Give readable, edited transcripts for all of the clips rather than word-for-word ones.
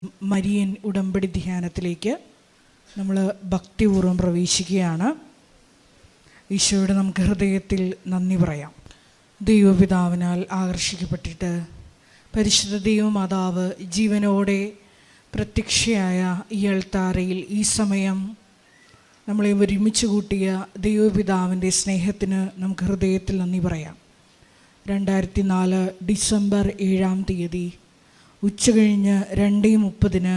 Marian ഉടമ്പടി ധ്യാനത്തിലേക്ക് നമ്മൾ ഭക്തിപൂർവ്വം പ്രവേശിക്കുകയാണ്. ഈശോയോട് നമുക്ക് ഹൃദയത്തിൽ നന്ദി പറയാം. ദൈവപിതാവിനാൽ ആകർഷിക്കപ്പെട്ടിട്ട് പരിശുദ്ധ ദൈവമാതാവ് ജീവനോടെ പ്രത്യക്ഷയായ ഈ അൾത്താരയിൽ ഈ സമയം നമ്മളെ ഒരുമിച്ച് കൂട്ടിയ ദൈവപിതാവിൻ്റെ സ്നേഹത്തിന് നമുക്ക് ഹൃദയത്തിൽ നന്ദി പറയാം. 2004 ഡിസംബർ 7 ഉച്ചകഴിഞ്ഞ് 2:30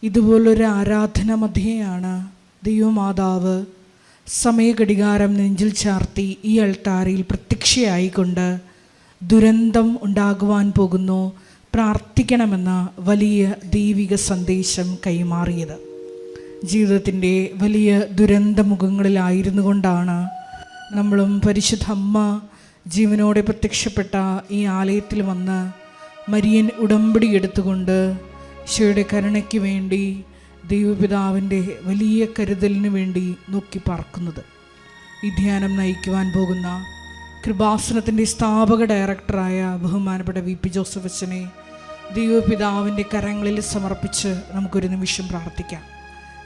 ഇതുപോലൊരു ആരാധന മധ്യേയാണ് ദൈവമാതാവ് സമയഘടികാരം നെഞ്ചിൽ ചാർത്തി ഈ അൾത്താരയിൽ പ്രത്യക്ഷയായിക്കൊണ്ട് ദുരന്തം ഉണ്ടാകുവാൻ പോകുന്നു, പ്രാർത്ഥിക്കണമെന്ന വലിയ ദൈവിക സന്ദേശം കൈമാറിയത്. ജീവിതത്തിൻ്റെ വലിയ ദുരന്തമുഖങ്ങളിലായിരുന്നു കൊണ്ടാണ് നമ്മളും പരിശുദ്ധ അമ്മ ജീവനോടെ പ്രത്യക്ഷപ്പെട്ട ഈ ആലയത്തിൽ വന്ന് മരിയൻ ഉടമ്പടി എടുത്തുകൊണ്ട് ഈശോയുടെ കരുണയ്ക്ക് വേണ്ടി ദൈവപിതാവിൻ്റെ വലിയ കരുതലിന് വേണ്ടി നോക്കി പാർക്കുന്നത്. ഈ ധ്യാനം നയിക്കുവാൻ പോകുന്ന കൃപാസനത്തിൻ്റെ സ്ഥാപക ഡയറക്ടറായ ബഹുമാനപ്പെട്ട VP ജോസഫ് അച്ഛനെ ദൈവപിതാവിൻ്റെ കരങ്ങളിൽ സമർപ്പിച്ച് നമുക്കൊരു നിമിഷം പ്രാർത്ഥിക്കാം.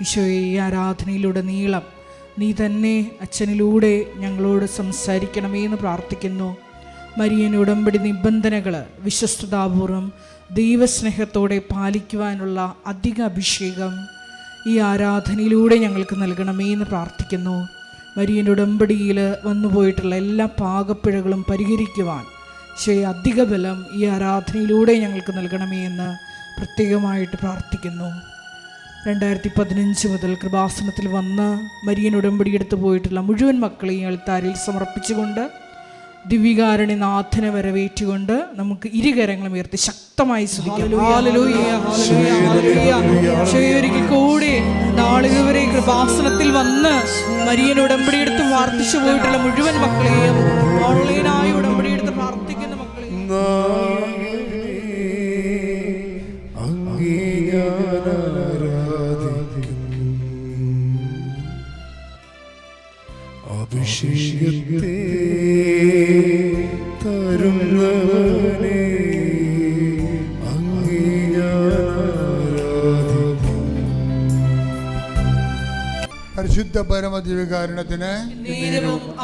ഈശോയെ, ഈ ആരാധനയിലൂടെ നീളം നീ തന്നെ അച്ഛനിലൂടെ ഞങ്ങളോട് സംസാരിക്കണമേ എന്ന് പ്രാർത്ഥിക്കുന്നു. മരിയൻ ഉടമ്പടി നിബന്ധനകൾ വിശ്വസ്തതാപൂർവം ദൈവസ്നേഹത്തോടെ പാലിക്കുവാനുള്ള അധിക അഭിഷേകം ഈ ആരാധനയിലൂടെ ഞങ്ങൾക്ക് നൽകണമേ എന്ന് പ്രാർത്ഥിക്കുന്നു. മരിയൻ ഉടമ്പടിയിൽ വന്നുപോയിട്ടുള്ള എല്ലാ പാകപ്പിഴകളും പരിഹരിക്കുവാൻ അധിക ബലം ഈ ആരാധനയിലൂടെ ഞങ്ങൾക്ക് നൽകണമേ എന്ന് പ്രത്യേകമായിട്ട് പ്രാർത്ഥിക്കുന്നു. 2015 മുതൽ കൃപാസനത്തിൽ വന്ന് മരിയൻ ഉടമ്പടി എടുത്തു പോയിട്ടുള്ള മുഴുവൻ മക്കളെയും അൾത്താരയിൽ സമർപ്പിച്ചുകൊണ്ട് ദിവ്യകാരുണ്യനാഥനെ വരവേറ്റുകൊണ്ട് നമുക്ക് ഇരുകരങ്ങളും ഉയർത്തി ശക്തമായി ഒരിക്കൽ കൂടി നാളിതുവരെ കൃപാസനത്തിൽ വന്ന് മരിയൻ ഉടമ്പടി എടുത്ത് പ്രാർത്ഥിച്ചു പോയിട്ടുള്ള മുഴുവൻ മക്കളെയും ഓൺലൈനായി ഉടമ്പടി എടുത്ത് പ്രാർത്ഥിക്കുന്ന മക്കളെയും അഭിഷേകത്തെ തരുന്നവനെ അങ്ങേ ഞാൻ ആരാധിക്കും. പരിശുദ്ധ പരമദിവ്യകാരുണ്യത്തിന്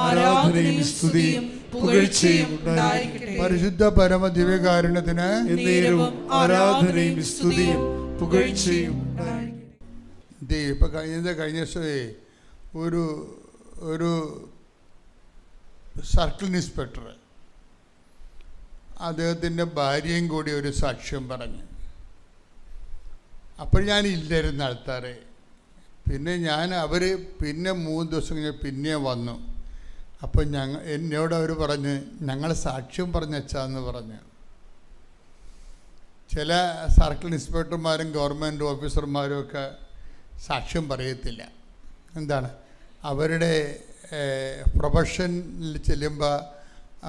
ആരാധനയും സ്തുതിയും പുകഴ്ചയും ഉണ്ടായിരിക്കട്ടെ. പരിശുദ്ധ പരമദിവ്യകാരുണ്യത്തിന് ആരാധനയും സ്തുതിയും പുകഴ്ചയും ഉണ്ടായിരിക്കട്ടെ. ഇപ്പൊ കഴിഞ്ഞ ഒരു സർക്കിൾ ഇൻസ്പെക്ടർ അദ്ദേഹത്തിൻ്റെ ഭാര്യയും കൂടി ഒരു സാക്ഷ്യം പറഞ്ഞു. അപ്പോൾ ഞാൻ ഇല്ലായിരുന്നു ആൾക്കാരെ. പിന്നെ അവർ 3 ദിവസം കഴിഞ്ഞ് പിന്നെ വന്നു. അപ്പോൾ എന്നോട് അവർ പറഞ്ഞ് ഞങ്ങൾ സാക്ഷ്യം പറഞ്ഞാന്ന് പറഞ്ഞു. ചില സർക്കിൾ ഇൻസ്പെക്ടർമാരും ഗവൺമെൻറ് ഓഫീസർമാരും ഒക്കെ സാക്ഷ്യം പറയത്തില്ല. എന്താണ് അവരുടെ പ്രൊഫഷനിൽ ചെല്ലുമ്പോൾ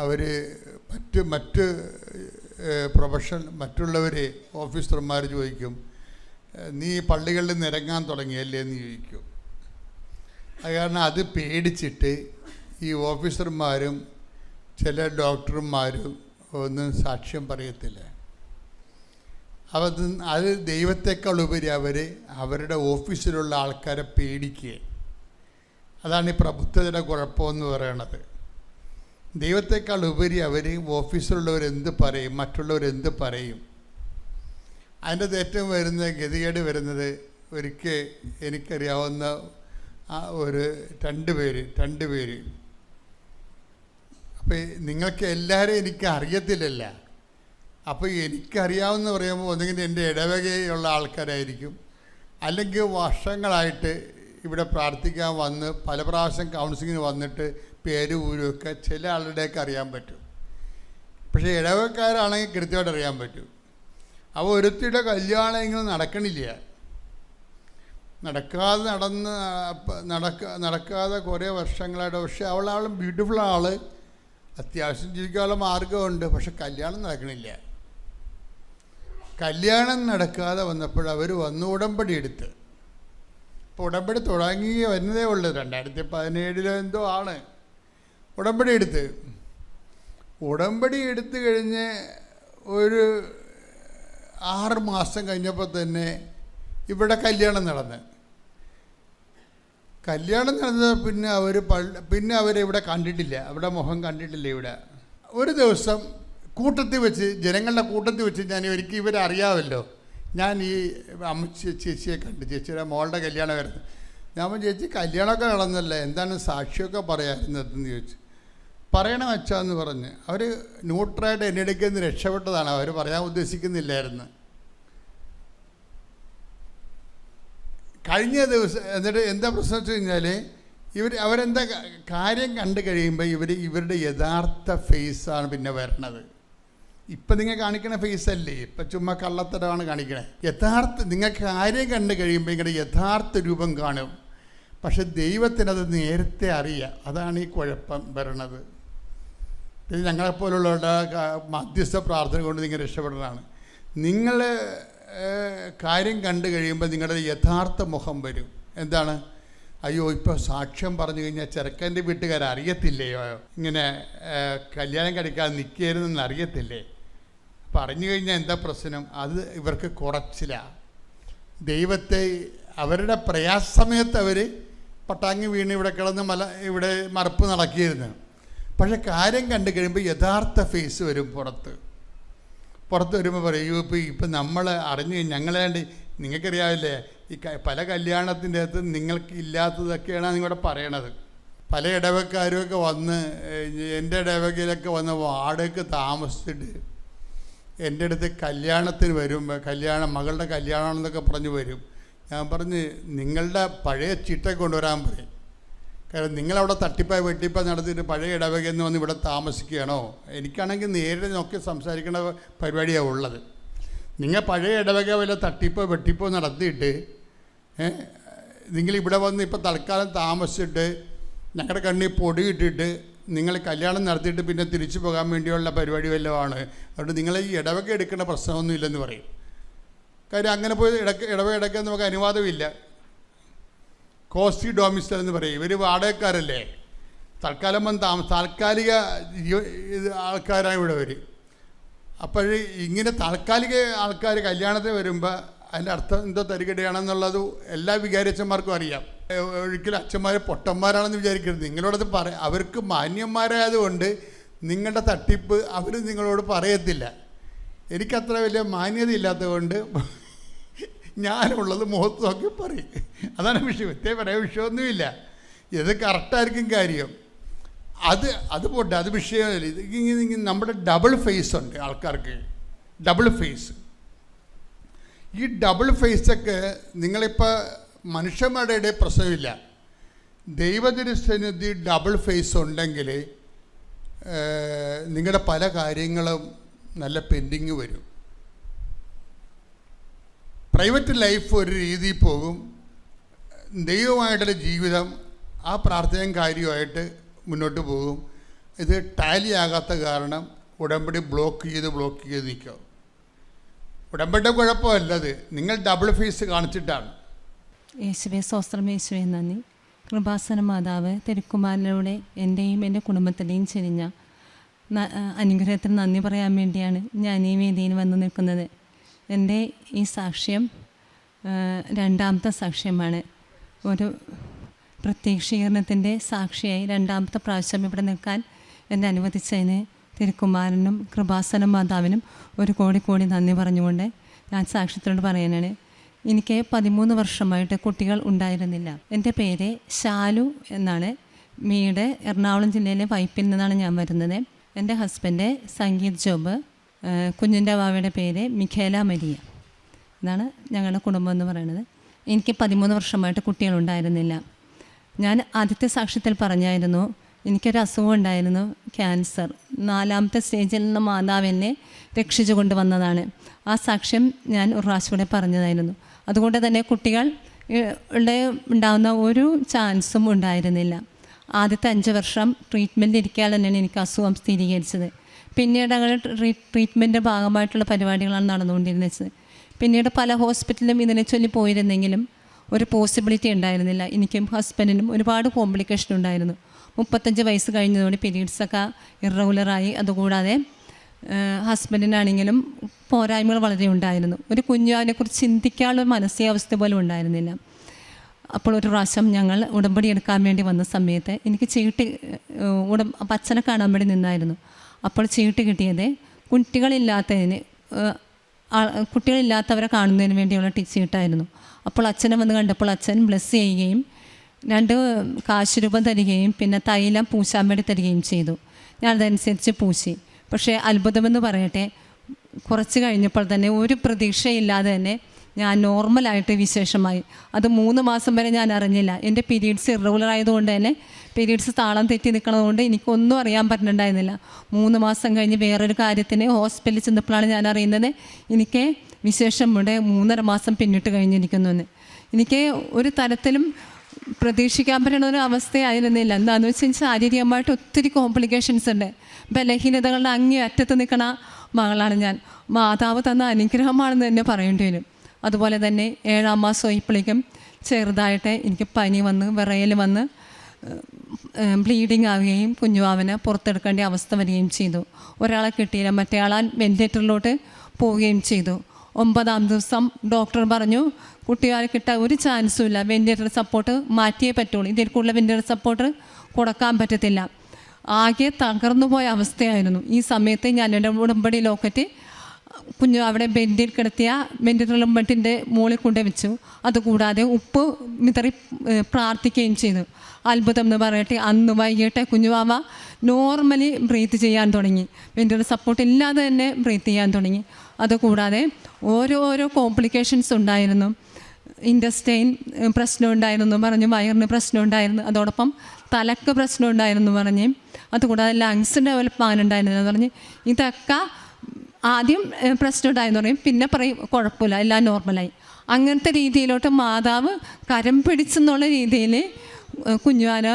അവർ മറ്റ് മറ്റുള്ളവർ ഓഫീസർമാർ ചോദിക്കും, നീ പള്ളികളിൽ നിരങ്ങാൻ തുടങ്ങിയല്ലേ എന്ന് ചോദിക്കും. അത് കാരണം അത് പേടിച്ചിട്ട് ഈ ഓഫീസർമാരും ചില ഡോക്ടർമാരും ഒന്നും സാക്ഷ്യം പറയത്തില്ല. അത് ദൈവത്തെക്കാൾ ഉപരി അവരുടെ ഓഫീസിലുള്ള ആൾക്കാരെ പേടിക്കുക. അതാണ് ഈ പ്രബുദ്ധതയുടെ കുഴപ്പമെന്ന് പറയണത്. ദൈവത്തെക്കാൾ ഉപരി ഓഫീസിലുള്ളവരെന്ത് പറയും, മറ്റുള്ളവരെന്ത് പറയും. അതിൻ്റെ ഏറ്റവും ഗതികേട് വരുന്നത് ഒരിക്കൽ എനിക്കറിയാവുന്ന ഒരു രണ്ട് പേര് അപ്പോൾ നിങ്ങൾക്ക് എല്ലാവരെയും എനിക്ക് അറിയത്തില്ലല്ല. അപ്പോൾ എനിക്കറിയാവുന്ന പറയുമ്പോൾ ഒന്നുകിൽ എൻ്റെ ഇടവകയുള്ള ആൾക്കാരായിരിക്കും, അല്ലെങ്കിൽ വർഷങ്ങളായിട്ട് ഇവിടെ പ്രാർത്ഥിക്കാൻ വന്ന് പല പ്രാവശ്യം കൗൺസിലിങ്ങിന് വന്നിട്ട് പേര് ഊരുമൊക്കെ ചില ആളുടെയൊക്കെ അറിയാൻ പറ്റും. പക്ഷേ ഇടവക്കാരാണെങ്കിൽ കൃത്യമായിട്ട് അറിയാൻ പറ്റും. അപ്പോൾ ഒരുത്തിയുടെ കല്യാണം ഇങ്ങനെ നടക്കാതെ കുറേ വർഷങ്ങളായിട്ട്. പക്ഷേ അവളും ബ്യൂട്ടിഫുൾ അത്യാവശ്യം ജീവിക്കാനുള്ള മാർഗമുണ്ട്. പക്ഷെ കല്യാണം നടക്കണില്ല. കല്യാണം നടക്കാതെ വന്നപ്പോൾ അവർ വന്ന് ഉടമ്പടി എടുത്ത്. ഇപ്പോൾ ഉടമ്പടി തുടങ്ങി വരുന്നതേ ഉള്ളൂ. 2017 എന്തോ ആണ് ഉടമ്പടി എടുത്ത് കഴിഞ്ഞ് ഒരു 6 മാസം കഴിഞ്ഞപ്പോൾ തന്നെ ഇവിടെ കല്യാണം നടന്നത്. പിന്നെ അവരിവിടെ കണ്ടിട്ടില്ല, അവിടെ മുഖം കണ്ടിട്ടില്ല. ഇവിടെ ഒരു ദിവസം കൂട്ടത്തിൽ വെച്ച്, ജനങ്ങളുടെ കൂട്ടത്തിൽ വെച്ച്, ഞാൻ ഒരിക്കലും ഇവരെ അറിയാമല്ലോ, ഞാൻ ഈ ചേച്ചിയെ കണ്ട്, ചേച്ചിയുടെ മോളുടെ കല്യാണം വരുന്നത്. ഞാൻ ചേച്ചി കല്യാണമൊക്കെ നടന്നല്ലേ, എന്താണ് സാക്ഷിയൊക്കെ പറയാമായിരുന്നതെന്ന് ചോദിച്ചു. പറയണം വെച്ചാന്ന് പറഞ്ഞ് അവർ ന്യൂട്രായിട്ട് എൻ്റെ ഇടയ്ക്ക് നിന്ന് രക്ഷപ്പെട്ടതാണ്, അവർ പറയാൻ ഉദ്ദേശിക്കുന്നില്ലായിരുന്നു. കഴിഞ്ഞ ദിവസം എന്നിട്ട് എന്താ പ്രശ്നം വെച്ച് കഴിഞ്ഞാൽ അവരെന്താ കാര്യം കണ്ടു കഴിയുമ്പോൾ ഇവരുടെ യഥാർത്ഥ ഫേസാണ് പിന്നെ വരണത്. ഇപ്പം നിങ്ങൾ കാണിക്കണ ഫേസല്ലേ, ഇപ്പം ചുമ്മാ കള്ളത്തരമാണ് കാണിക്കണേ. നിങ്ങൾക്ക് കാര്യം കണ്ടു കഴിയുമ്പോൾ നിങ്ങളുടെ യഥാർത്ഥ രൂപം കാണും. പക്ഷെ ദൈവത്തിനത് നേരത്തെ അറിയാം. അതാണ് ഈ കുഴപ്പം വരണത്. പിന്നെ ഞങ്ങളെപ്പോലുള്ളവരുടെ മധ്യസ്ഥ പ്രാർത്ഥന കൊണ്ട് നിങ്ങൾ രക്ഷപ്പെടണതാണ്. നിങ്ങൾ കാര്യം കണ്ടു കഴിയുമ്പോൾ നിങ്ങളുടെ യഥാർത്ഥ മുഖം വരും. എന്താണ്? അയ്യോ, ഇപ്പോൾ സാക്ഷ്യം പറഞ്ഞു കഴിഞ്ഞാൽ ചെറുക്കൻ്റെ വീട്ടുകാരറിയത്തില്ലയോ, ഇങ്ങനെ കല്യാണം കഴിക്കാതെ നിൽക്കരുതെന്ന് അറിയത്തില്ലേ? പറഞ്ഞു കഴിഞ്ഞാൽ എന്താ പ്രശ്നം? അത് ഇവർക്ക് കുറച്ചിലാണ്. ദൈവത്തെ അവരുടെ പ്രയാസമയത്ത് അവർ പട്ടാങ്ങി വീണ് ഇവിടെ കിടന്ന് ഇവിടെ മറപ്പ് നടക്കിയിരുന്നു. പക്ഷെ കാര്യം കണ്ടു കഴിയുമ്പോൾ യഥാർത്ഥ ഫേസ് വരും പുറത്ത് വരുമ്പോൾ പറയും, ഇപ്പം നമ്മൾ അറിഞ്ഞ് ഞങ്ങളാണ്ട് നിങ്ങൾക്കറിയാവില്ലേ, ഈ പല കല്യാണത്തിൻ്റെ അകത്ത് നിങ്ങൾക്ക് ഇല്ലാത്തതൊക്കെയാണ് നിങ്ങളുടെ പറയണത്. പല ഇടവക്കാരുമൊക്കെ വന്ന് എൻ്റെ ഇടവകയിലൊക്കെ വന്ന് വാടകയ്ക്ക് താമസിച്ചിട്ട് എൻ്റെ അടുത്ത് കല്യാണത്തിന് വരുമ്പോൾ മകളുടെ കല്യാണമെന്നൊക്കെ പറഞ്ഞ് വരും. ഞാൻ പറഞ്ഞ് നിങ്ങളുടെ പഴയ ചിട്ട കൊണ്ടുവരാൻ പറയും. കാരണം നിങ്ങളവിടെ തട്ടിപ്പായി വെട്ടിപ്പായി നടത്തിയിട്ട് പഴയ ഇടവകയിൽ നിന്ന് വന്ന് ഇവിടെ താമസിക്കുകയാണോ? എനിക്കാണെങ്കിൽ നേരിട്ട് നോക്കി സംസാരിക്കേണ്ട പരിപാടിയാണ് ഉള്ളത്. നിങ്ങൾ പഴയ ഇടവക വല്ല തട്ടിപ്പോ വെട്ടിപ്പോ നടത്തിയിട്ട് നിങ്ങളിവിടെ വന്ന് ഇപ്പോൾ തൽക്കാലം താമസിച്ചിട്ട് ഞങ്ങളുടെ കണ്ണിൽ പൊടി ഇട്ടിട്ട് നിങ്ങൾ കല്യാണം നടത്തിയിട്ട് പിന്നെ തിരിച്ചു പോകാൻ വേണ്ടിയുള്ള പരിപാടി വല്ലതുമാണ്. അതുകൊണ്ട് നിങ്ങൾ ഈ ഇടവക എടുക്കേണ്ട പ്രശ്നമൊന്നുമില്ലെന്ന് പറയും. കാര്യം അങ്ങനെ പോയി ഇടവക എടുക്കാൻ നമുക്ക് അനുവാദമില്ല. കോസ്റ്റി ഡോമിസൽ എന്ന് പറയും. ഇവർ വാടകക്കാരല്ലേ, തൽക്കാലം വന്ന് താൽക്കാലിക ആൾക്കാരാണ് ഇവിടെ വരും. അപ്പോൾ ഇങ്ങനെ താൽക്കാലിക ആൾക്കാർ കല്യാണത്തിന് വരുമ്പോൾ അതിൻ്റെ അർത്ഥം എന്തോ തരികടയാണെന്നുള്ളത് എല്ലാ വികാരിയച്ഛന്മാർക്കും അറിയാം. ഒരിക്കലും അച്ഛന്മാർ പൊട്ടന്മാരാണെന്ന് വിചാരിക്കരുത്. നിങ്ങളോടത് അവർക്ക് മാന്യന്മാരായതുകൊണ്ട് നിങ്ങളുടെ തട്ടിപ്പ് അവർ നിങ്ങളോട് പറയത്തില്ല. എനിക്കത്ര വലിയ മാന്യത ഇല്ലാത്തതുകൊണ്ട് ഞാനുള്ളത് മുഖത്ത് നോക്കി പറയും. അതാണ് വിഷയം. പറയാൻ വിഷയമൊന്നുമില്ല. ഇത് കറക്റ്റായിരിക്കും കാര്യം. അത് പോട്ടെ, അത് വിഷയമല്ല. ഇത് നമ്മുടെ ഡബിൾ ഫേസ് ഉണ്ട് ആൾക്കാർക്ക്. Double face. ഈ ഡബിൾ ഫേസൊക്കെ നിങ്ങളിപ്പോൾ മനുഷ്യന്മാരുടെ ഇടയിൽ പ്രശ്നമില്ല. ദൈവത്തിനു ഡബിൾ ഫേസ് ഉണ്ടെങ്കിൽ നിങ്ങളുടെ പല കാര്യങ്ങളും നല്ല പെൻഡിങ് വരും. പ്രൈവറ്റ് ലൈഫ് ഒരു രീതിയിൽ പോകും, ദൈവമായിട്ടുള്ള ജീവിതം ആ പ്രാർത്ഥനയും കാര്യമായിട്ട് മുന്നോട്ട് പോകും. ഇത് ടാലി ആകാത്ത കാരണം ഉടമ്പടി ബ്ലോക്ക് ചെയ്ത് നിൽക്കും. ഉടമ്പടി കുഴപ്പമല്ലത്, നിങ്ങൾ ഡബിൾ ഫേസ് കാണിച്ചിട്ടാണ്. യേശുവേ സ്തോത്രം, യേശുവേ നന്ദി. കൃപാസന മാതാവ് തിരുക്കുമാരനിലൂടെ എൻ്റെയും എൻ്റെ കുടുംബത്തിൻ്റെയും ചെരിഞ്ഞ അനുഗ്രഹത്തിന് നന്ദി പറയാൻ വേണ്ടിയാണ് ഞാൻ ഈ വേദിയിൽ വന്ന് നിൽക്കുന്നത്. എൻ്റെ ഈ സാക്ഷ്യം രണ്ടാമത്തെ സാക്ഷ്യമാണ്. ഒരു പ്രത്യക്ഷീകരണത്തിൻ്റെ സാക്ഷിയായി രണ്ടാമത്തെ പ്രാവശ്യം ഇവിടെ നിൽക്കാൻ എന്നെ അനുവദിച്ചതിന് തിരുക്കുമാരനും കൃപാസന മാതാവിനും ഒരു കോടി നന്ദി പറഞ്ഞുകൊണ്ട് ഞാൻ സാക്ഷ്യത്തിനോട് പറയാനാണ്. എനിക്ക് 13 വർഷമായിട്ട് കുട്ടികൾ ഉണ്ടായിരുന്നില്ല. എൻ്റെ പേര് ശാലു എന്നാണ്. വീട് എറണാകുളം ജില്ലയിലെ വൈപ്പിൽ നിന്നാണ് ഞാൻ വരുന്നത്. എൻ്റെ ഹസ്ബൻഡ് സംഗീത് ജോബ്. കുഞ്ഞിൻ്റെ വാവയുടെ പേര് മിഖേല മരിയ. ഇതാണ് ഞങ്ങളുടെ കുടുംബം എന്ന് പറയുന്നത്. എനിക്ക് 13 വർഷമായിട്ട് കുട്ടികളുണ്ടായിരുന്നില്ല. ഞാൻ ആദ്യത്തെ സാക്ഷ്യത്തിൽ പറഞ്ഞായിരുന്നു എനിക്കൊരു അസുഖം ഉണ്ടായിരുന്നു, ക്യാൻസർ. 4ാമത്തെ സ്റ്റേജിൽ നിന്ന് മാതാവ് എന്നെ രക്ഷിച്ചു കൊണ്ടുവന്നതാണ്. ആ സാക്ഷ്യം ഞാൻ ഒരു പ്രാവശ്യം കൂടെ പറഞ്ഞതായിരുന്നു. അതുകൊണ്ട് തന്നെ കുട്ടികൾ ഉണ്ടാകുന്ന ഒരു ചാൻസും ഉണ്ടായിരുന്നില്ല. ആദ്യത്തെ 5 വർഷം ട്രീറ്റ്മെൻറ്റ് ഇരിക്കാതെ തന്നെയാണ് എനിക്ക് അസുഖം സ്ഥിരീകരിച്ചത്. പിന്നീട് അങ്ങനെ ട്രീറ്റ്മെൻറ്റിൻ്റെ ഭാഗമായിട്ടുള്ള പരിപാടികളാണ് നടന്നുകൊണ്ടിരുന്നത്. പിന്നീട് പല ഹോസ്പിറ്റലിലും ഇതിനെ ചൊല്ലി പോയിരുന്നെങ്കിലും ഒരു പോസിബിലിറ്റി ഉണ്ടായിരുന്നില്ല. എനിക്കും ഹസ്ബൻഡിനും ഒരുപാട് കോംപ്ലിക്കേഷൻ ഉണ്ടായിരുന്നു. 35 വയസ്സ് കഴിഞ്ഞതോടെ പീരീഡ്സൊക്കെ ഇറഗുലറായി. അതുകൂടാതെ ഹസ്ബൻഡിനാണെങ്കിലും പോരായ്മകൾ വളരെ ഉണ്ടായിരുന്നു. ഒരു കുഞ്ഞിനെക്കുറിച്ച് ചിന്തിക്കാനുള്ള മാനസികാവസ്ഥ പോലും ഉണ്ടായിരുന്നില്ല. അപ്പോൾ ഒരു പ്രാവശ്യം ഞങ്ങൾ ഉടമ്പടി എടുക്കാൻ വേണ്ടി വന്ന സമയത്ത് എനിക്ക് ചീട്ട് അച്ഛനെ കാണാൻ വേണ്ടി നിന്നായിരുന്നു. അപ്പോൾ ചീട്ട് കിട്ടിയത് കുട്ടികളില്ലാത്തവരെ കാണുന്നതിന് വേണ്ടിയുള്ള ചീട്ടായിരുന്നു. അപ്പോൾ അച്ഛനെ വന്ന് കണ്ടപ്പോൾ അച്ഛൻ ബ്ലെസ് ചെയ്യുകയും 2 കാശ് രൂപം തരികയും പിന്നെ തൈലം പൂശാൻ വേണ്ടി തരികയും ചെയ്തു. ഞാനതനുസരിച്ച് പൂശി. പക്ഷേ അത്ഭുതമെന്ന് പറയട്ടെ, കുറച്ച് കഴിഞ്ഞപ്പോൾ തന്നെ ഒരു പ്രതീക്ഷയില്ലാതെ തന്നെ ഞാൻ നോർമലായിട്ട് വിശേഷമായി. അത് 3 മാസം വരെ ഞാൻ അറിഞ്ഞില്ല. എൻ്റെ പീരീഡ്സ് ഇറഗുലർ ആയതുകൊണ്ട് തന്നെ പീരീഡ്സ് താളം തെറ്റി നിൽക്കണതുകൊണ്ട് എനിക്കൊന്നും അറിയാൻ പറ്റുന്നുണ്ടായിരുന്നില്ല. 3 മാസം കഴിഞ്ഞ് വേറൊരു കാര്യത്തിന് ഹോസ്പിറ്റലിൽ ചെന്നപ്പോഴാണ് ഞാൻ അറിയുന്നത് എനിക്ക് വിശേഷം ഇവിടെ 3.5 മാസം പിന്നിട്ട് കഴിഞ്ഞിരിക്കുന്നു എന്ന്. എനിക്ക് ഒരു തരത്തിലും പ്രതീക്ഷിക്കാൻ പറ്റുന്ന ഒരു അവസ്ഥയായിരുന്നില്ല. എന്താണെന്ന് വെച്ചാൽ ശാരീരികമായിട്ട് ഒത്തിരി കോംപ്ലിക്കേഷൻസ് ഉണ്ട്. ബലഹീനതകളുടെ അങ്ങേ അറ്റത്ത് നിൽക്കണ മകളാണ് ഞാൻ. മാതാവ് തന്ന അനുഗ്രഹമാണെന്ന് തന്നെ പറയേണ്ടി വരും. അതുപോലെ തന്നെ 7-ാം മാസം ഇപ്പോഴേക്കും ചെറുതായിട്ട് എനിക്ക് പനി വന്ന് വിറയൽ വന്ന് ബ്ലീഡിങ് ആവുകയും കുഞ്ഞുവാവനെ പുറത്തെടുക്കേണ്ട അവസ്ഥ വരികയും ചെയ്തു. ഒരാളെ കിട്ടിയില്ല, മറ്റേ ആളാൻ വെൻറ്റിലേറ്ററിലോട്ട് പോവുകയും ചെയ്തു. 9-ാം ദിവസം ഡോക്ടർ പറഞ്ഞു കുട്ടികളെ കിട്ടാൻ ഒരു ചാൻസും ഇല്ല, വെൻറ്റിലേറ്റർ സപ്പോർട്ട് മാറ്റിയേ പറ്റുള്ളൂ, ഇതിൽ കൂടുതൽ വെൻറ്റിലേറ്റർ സപ്പോർട്ട് കൊടുക്കാൻ പറ്റത്തില്ല. ആകെ തകർന്നു പോയ അവസ്ഥയായിരുന്നു. ഈ സമയത്ത് ഞാൻ എൻ്റെ ഉടമ്പടി ലോക്കറ്റ് കുഞ്ഞു അവിടെ ബെഡിൽ കിടത്തിയ വെൻറ്റിലേറ്റർ ബെഡിൻ്റെ മുകളിൽ കൊണ്ടു വെച്ചു. അതുകൂടാതെ ഉപ്പ് വിതറി പ്രാർത്ഥിക്കുകയും ചെയ്തു. അത്ഭുതം എന്ന് പറയട്ടെ, അന്ന് വൈകിട്ട് കുഞ്ഞുവാവ നോർമലി ബ്രീത്ത് ചെയ്യാൻ തുടങ്ങി. വെൻറ്റിലേറ്റർ സപ്പോർട്ട് ഇല്ലാതെ തന്നെ ബ്രീത്ത് ചെയ്യാൻ തുടങ്ങി. അതുകൂടാതെ ഓരോരോ കോംപ്ലിക്കേഷൻസ് ഉണ്ടായിരുന്നു. ഇൻറ്റസ്റ്റൈൻ പ്രശ്നം ഉണ്ടായിരുന്നു പറഞ്ഞു, വയറിന് പ്രശ്നം ഉണ്ടായിരുന്നു, അതോടൊപ്പം തലക്ക് പ്രശ്നം ഉണ്ടായിരുന്നു പറഞ്ഞ്, അതുകൂടാതെ ലങ്സ് ഡെവലപ്പ് ആകാനുണ്ടായിരുന്നു പറഞ്ഞ്. ഇതൊക്കെ ആദ്യം പ്രശ്നം ഉണ്ടായെന്ന് പറയും, പിന്നെ പറയും കുഴപ്പമില്ല, എല്ലാം നോർമലായി. അങ്ങനത്തെ രീതിയിലോട്ട് മാതാവ് കരം പിടിച്ചെന്നുള്ള രീതിയിൽ കുഞ്ഞുവാനെ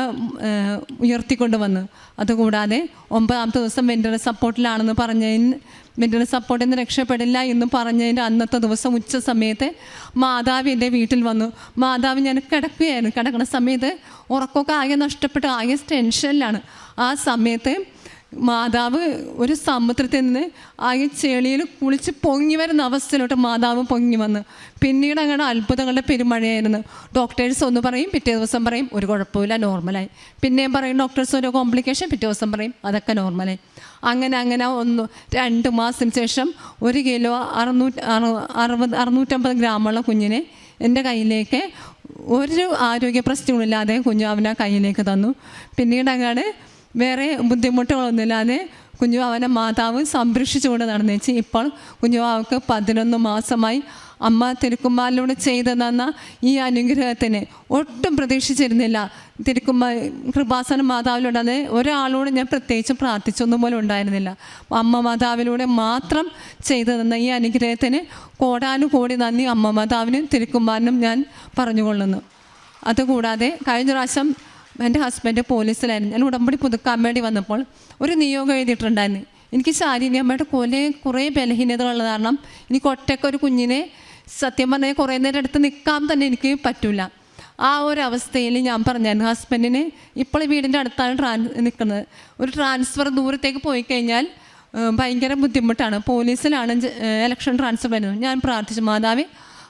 ഉയർത്തിക്കൊണ്ട് വന്നു. അതുകൂടാതെ 9-ാമത്തെ ദിവസം വെൻറ്റിലേറ്റർ സപ്പോർട്ടിലാണെന്ന് പറഞ്ഞതിന് വെൻറ്റിലേറ്റർ സപ്പോർട്ടിൽ നിന്ന് രക്ഷപ്പെടില്ല എന്ന് പറഞ്ഞതിൻ്റെ അന്നത്തെ ദിവസം ഉച്ച സമയത്ത് മാതാവ് എൻ്റെ വീട്ടിൽ വന്നു. മാതാവ് ഞാൻ കിടക്കുകയായിരുന്നു. കിടക്കുന്ന സമയത്ത് ഉറക്കമൊക്കെ ആകെ നഷ്ടപ്പെട്ട് ആകെ ടെൻഷനിലാണ്. ആ സമയത്ത് മാതാവ് ഒരു സമുദ്രത്തിൽ നിന്ന് ആകെ ചെളിയിൽ കുളിച്ച് പൊങ്ങി വരുന്ന അവസ്ഥയിലോട്ട് മാതാവ് പൊങ്ങി വന്ന്. പിന്നീട് അങ്ങനെ അത്ഭുതങ്ങളുടെ പെരുമഴയായിരുന്നു. ഡോക്ടേഴ്സ് ഒന്ന് പറയും, പിറ്റേ ദിവസം പറയും ഒരു കുഴപ്പമില്ല, നോർമലായി. പിന്നെയും പറയും ഡോക്ടേഴ്സ് ഓരോ കോംപ്ലിക്കേഷൻ, പിറ്റേ ദിവസം പറയും അതൊക്കെ നോർമലായി. അങ്ങനെ 2 മാസത്തിന് ശേഷം 1 കിലോ 650 ഗ്രാമുള്ള കുഞ്ഞിനെ എൻ്റെ കയ്യിലേക്ക് ഒരു ആരോഗ്യ പ്രശ്നങ്ങളില്ലാതെ കുഞ്ഞുവാവനെ കയ്യിലേക്ക് തന്നു. പിന്നീട് അങ്ങനെ വേറെ ബുദ്ധിമുട്ടുകളൊന്നുമില്ലാതെ കുഞ്ഞുവാവനെ മാതാവ് സംരക്ഷിച്ചുകൊണ്ട് നടന്നേച്ച് ഇപ്പോൾ കുഞ്ഞുവാവക്ക് 11 മാസമായി. അമ്മ തിരുക്കുമാരിലൂടെ ചെയ്തു തന്ന ഈ അനുഗ്രഹത്തിന് ഒട്ടും പ്രതീക്ഷിച്ചിരുന്നില്ല. കൃപാസനം മാതാവിലൂടെ അത് ഒരാളോട് ഞാൻ പ്രത്യേകിച്ച് പ്രാർത്ഥിച്ചൊന്നും പോലും ഉണ്ടായിരുന്നില്ല. അമ്മ മാതാവിലൂടെ മാത്രം ചെയ്തു തന്ന ഈ അനുഗ്രഹത്തിന് കോടാനുകോടി നന്ദി അമ്മ മാതാവിനും തിരുക്കുമാരനും ഞാൻ പറഞ്ഞുകൊള്ളുന്നു. അതുകൂടാതെ കഴിഞ്ഞ പ്രാവശ്യം എൻ്റെ ഹസ്ബൻഡ് പോലീസിലായിരുന്നു. ഞാൻ ഉടമ്പടി പുതുക്കാൻ വേണ്ടി വന്നപ്പോൾ ഒരു നിയോഗം എഴുതിയിട്ടുണ്ടായിരുന്നു. എനിക്ക് ശാരീരികമായിട്ട് കുറേ ബലഹീനതകളുള്ള കാരണം എനിക്ക് ഒറ്റയ്ക്കൊരു കുഞ്ഞിനെ സത്യം പറഞ്ഞാൽ കുറേ നേരം അടുത്ത് നിൽക്കാൻ തന്നെ എനിക്ക് പറ്റില്ല. ആ ഒരു അവസ്ഥയിൽ ഞാൻ പറഞ്ഞായിരുന്നു ഹസ്ബൻഡിന്, ഇപ്പോൾ വീടിൻ്റെ അടുത്താണ് നിൽക്കുന്നത്, ഒരു ട്രാൻസ്ഫർ ദൂരത്തേക്ക് പോയി കഴിഞ്ഞാൽ ഭയങ്കര ബുദ്ധിമുട്ടാണ്. പോലീസിലാണ് ഇലക്ഷൻ ട്രാൻസ്ഫർ വരുന്നത്. ഞാൻ പ്രാർത്ഥിച്ചു, മാതാവ്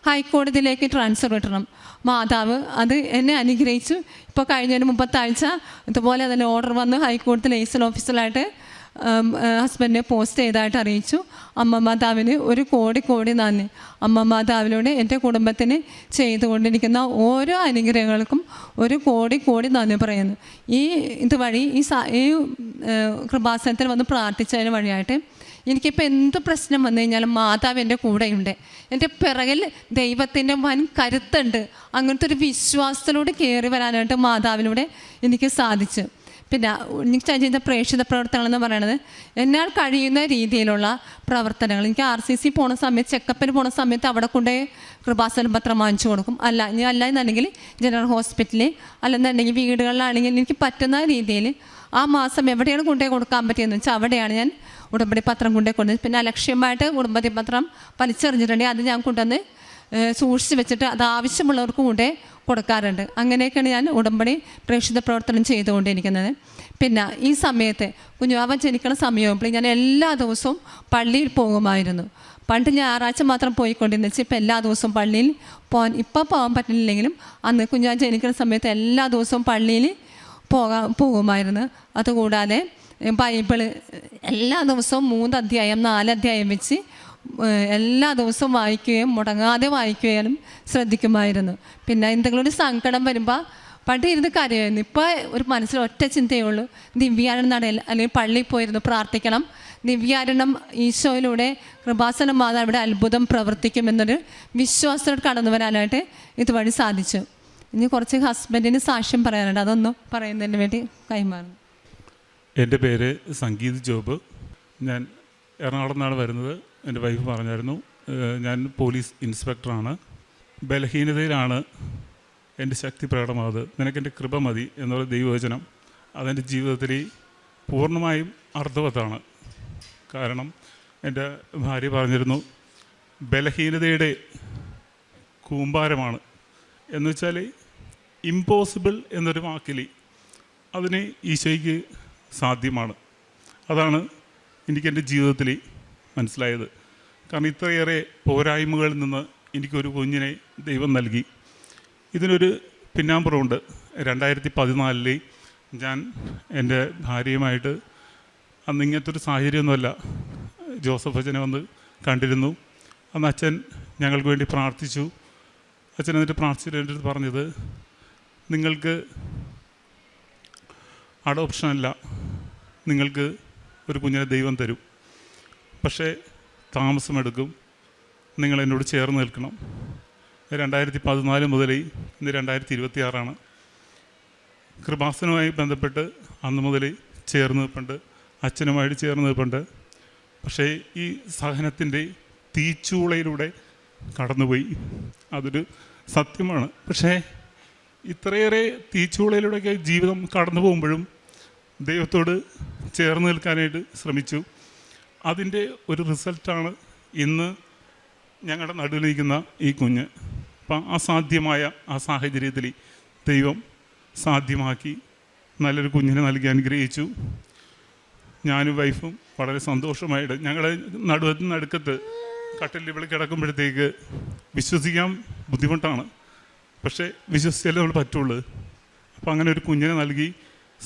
ഹൈക്കോടതിയിലേക്ക് ട്രാൻസ്ഫർ കിട്ടണം. മാതാവ് അത് എന്നെ അനുഗ്രഹിച്ചു. ഇപ്പോൾ കഴിഞ്ഞൊരു 30 ആഴ്ച ഇതുപോലെ തന്നെ ഓർഡർ വന്ന് ഹൈക്കോടതി ലൈസൺ ഓഫീസറായിട്ട് ഹസ്ബൻഡിനെ പോസ്റ്റ് ചെയ്തതായിട്ട് അറിയിച്ചു. അമ്മ മാതാവിന് ഒരു കോടി നന്ദി. അമ്മ മാതാവിലൂടെ എൻ്റെ കുടുംബത്തിന് ചെയ്തുകൊണ്ടിരിക്കുന്ന ഓരോ അനുഗ്രഹങ്ങൾക്കും ഒരു കോടി നന്ദി പറയുന്നു. ഇതുവഴി ഈ കൃപാസനത്തിൽ വന്ന് പ്രാർത്ഥിച്ചതിന് വഴിയായിട്ട് എനിക്കിപ്പോൾ എന്ത് പ്രശ്നം വന്നു കഴിഞ്ഞാലും മാതാവ് എൻ്റെ കൂടെയുണ്ട്. എൻ്റെ പിറകിൽ ദൈവത്തിൻ്റെ വൻ കരുത്തുണ്ട്. അങ്ങനത്തെ ഒരു വിശ്വാസത്തിലൂടെ കയറി വരാനായിട്ട് മാതാവിലൂടെ എനിക്ക് സാധിച്ചു. പിന്നെ എനിക്ക് ചെയ്ത പ്രേക്ഷിത പ്രവർത്തനങ്ങളെന്ന് പറയുന്നത് എന്നാൽ കഴിയുന്ന രീതിയിലുള്ള പ്രവർത്തനങ്ങൾ. എനിക്ക് RCC പോണ സമയത്ത്, ചെക്കപ്പിന് പോണ സമയത്ത് അവിടെ കൊണ്ടുപോയി കൃപാസന പത്രം വാങ്ങിച്ചു കൊടുക്കും. അല്ലെന്നുണ്ടെങ്കിൽ ജനറൽ ഹോസ്പിറ്റലിൽ, അല്ലെന്നുണ്ടെങ്കിൽ വീടുകളിലാണെങ്കിൽ എനിക്ക് പറ്റുന്ന രീതിയിൽ ആ മാസം എവിടെയാണ് കൊണ്ടുപോയി കൊടുക്കാൻ പറ്റിയെന്ന് വെച്ചാൽ അവിടെയാണ് ഞാൻ ഉടമ്പടി പത്രം കൊണ്ടുപോയി. പിന്നെ അലക്ഷ്യമായിട്ട് ഉടമ്പടി പത്രം വലിച്ചെറിഞ്ഞിട്ടുണ്ടെങ്കിൽ അത് ഞാൻ കൊണ്ടുവന്ന് സൂക്ഷിച്ച് വെച്ചിട്ട് അത് ആവശ്യമുള്ളവർക്ക് കൊണ്ടേ കൊടുക്കാറുണ്ട്. അങ്ങനെയൊക്കെയാണ് ഞാൻ ഉടമ്പടി പ്രേക്ഷിത പ്രവർത്തനം ചെയ്തുകൊണ്ടിരിക്കുന്നത്. പിന്നെ ഈ സമയത്ത് കുഞ്ഞുവാവൻ ജനിക്കുന്ന സമയമാകുമ്പോൾ ഞാൻ എല്ലാ ദിവസവും പള്ളിയിൽ പോകുമായിരുന്നു. പണ്ട് ഞായറാഴ്ച മാത്രം പോയിക്കൊണ്ടിരുന്നു വെച്ചാൽ ഇപ്പം എല്ലാ ദിവസവും പള്ളിയിൽ പോകാൻ പറ്റില്ലെങ്കിലും അന്ന് കുഞ്ഞുവാവൻ ജനിക്കുന്ന സമയത്ത് എല്ലാ ദിവസവും പള്ളിയിൽ പോകുമായിരുന്നു. അതുകൂടാതെ ബൈബിള് എല്ലാ ദിവസവും 3 അധ്യായം 4 അധ്യായം വെച്ച് എല്ലാ ദിവസവും വായിക്കുകയും മുടങ്ങാതെ വായിക്കുകയും ശ്രദ്ധിക്കുമായിരുന്നു. പിന്നെ എന്തെങ്കിലും ഒരു സങ്കടം വരുമ്പോൾ പണ്ട് ഇരുന്ന് കരയായിരുന്നു. ഇപ്പോൾ ഒരു മനസ്സിൽ ഒറ്റ ചിന്തയേ ഉള്ളൂ, ദിവ്യാരണം നടയിൽ അല്ലെങ്കിൽ പള്ളിയിൽ പോയിരുന്നു പ്രാർത്ഥിക്കണം, ദിവ്യാരണം ഈശോയിലൂടെ കൃപാസന മാതാവ് ഇവിടെ അത്ഭുതം പ്രവർത്തിക്കുമെന്നൊരു വിശ്വാസത്തോട് കടന്നു വരാനായിട്ട് ഇതുവഴി സാധിച്ചു. ഇനി കുറച്ച് ഹസ്ബൻഡിന് സാക്ഷ്യം പറയാനുണ്ട്, അതൊന്ന് പറയുന്നതിന് വേണ്ടി കൈമാറുന്നു. എൻ്റെ പേര് സംഗീത് ജോബ്. ഞാൻ എറണാകുളം നിന്നാണ് വരുന്നത്. എൻ്റെ വൈഫ് പറഞ്ഞായിരുന്നു, ഞാൻ പോലീസ് ഇൻസ്പെക്ടറാണ്. ബലഹീനതയിലാണ് എൻ്റെ ശക്തി പ്രകടമാകുന്നത്, നിനക്കെൻ്റെ കൃപ മതി എന്നുള്ള ദൈവവചനം അതെൻ്റെ ജീവിതത്തിൽ പൂർണ്ണമായും അർത്ഥവത്താണ്. കാരണം എൻ്റെ ഭാര്യ പറഞ്ഞിരുന്നു, ബലഹീനതയുടെ കൂമ്പാരമാണ് എന്ന് വെച്ചാൽ ഇമ്പോസിബിൾ എന്നൊരു വാക്കിൽ അതിന് ഈശോയ്ക്ക് സാധ്യമാണ്. അതാണ് എനിക്കെൻ്റെ ജീവിതത്തിൽ മനസ്സിലായത്. കാരണം ഇത്രയേറെ പോരായ്മകളിൽ നിന്ന് എനിക്കൊരു കുഞ്ഞിനെ ദൈവം നൽകി. ഇതിനൊരു പിന്നാമ്പുറമുണ്ട്. 2014 ഞാൻ എൻ്റെ ഭാര്യയുമായിട്ട് അന്ന് ഇങ്ങനത്തെ ഒരു സാഹചര്യമൊന്നുമല്ല, ജോസഫ് അച്ഛനെ വന്ന് കണ്ടിരുന്നു. അന്ന് അച്ഛൻ ഞങ്ങൾക്ക് വേണ്ടി പ്രാർത്ഥിച്ചു. അച്ഛൻ എന്നിട്ട് പ്രാർത്ഥിച്ചിട്ട് എൻ്റെ അടുത്ത് പറഞ്ഞത്, നിങ്ങൾക്ക് അഡോപ്ഷനല്ല, നിങ്ങൾക്ക് ഒരു കുഞ്ഞിനെ ദൈവം തരും, പക്ഷേ താമസമെടുക്കും, നിങ്ങൾ എന്നോട് ചേർന്ന് നിൽക്കണം. 2014 മുതൽ ഇന്ന് 2026 കൃപാസനവുമായി ബന്ധപ്പെട്ട് അന്ന് മുതൽ ചേർന്ന് നിൽപ്പുണ്ട്, അച്ഛനുമായിട്ട് ചേർന്ന് നിൽപ്പുണ്ട്. പക്ഷേ ഈ സഹനത്തിൻ്റെ തീച്ചൂളയിലൂടെ കടന്നുപോയി, അതൊരു സത്യമാണ്. പക്ഷേ ഇത്രയേറെ തീച്ചൂളയിലൂടെയൊക്കെ ജീവിതം കടന്നു പോകുമ്പോഴും ദൈവത്തോട് ചേർന്ന് നിൽക്കാനായിട്ട് ശ്രമിച്ചു. അതിൻ്റെ ഒരു റിസൾട്ടാണ് ഇന്ന് ഞങ്ങളുടെ നടുവിൽ നിൽക്കുന്ന ഈ കുഞ്ഞ്. അപ്പം അസാധ്യമായ ആ സാഹചര്യത്തിൽ ദൈവം സാധ്യമാക്കി നല്ലൊരു കുഞ്ഞിനെ നൽകി അനുഗ്രഹിച്ചു. ഞാനും വൈഫും വളരെ സന്തോഷമായിട്ട് ഞങ്ങളുടെ നടുക്കത്ത് കട്ടിലിൽ ഇവിടെ കിടക്കുമ്പോഴത്തേക്ക് വിശ്വസിക്കാൻ ബുദ്ധിമുട്ടാണ്, പക്ഷേ വിശ്വസിച്ചാലേ നമ്മൾ പറ്റുള്ളൂ. അപ്പം അങ്ങനെ ഒരു കുഞ്ഞിനെ നൽകി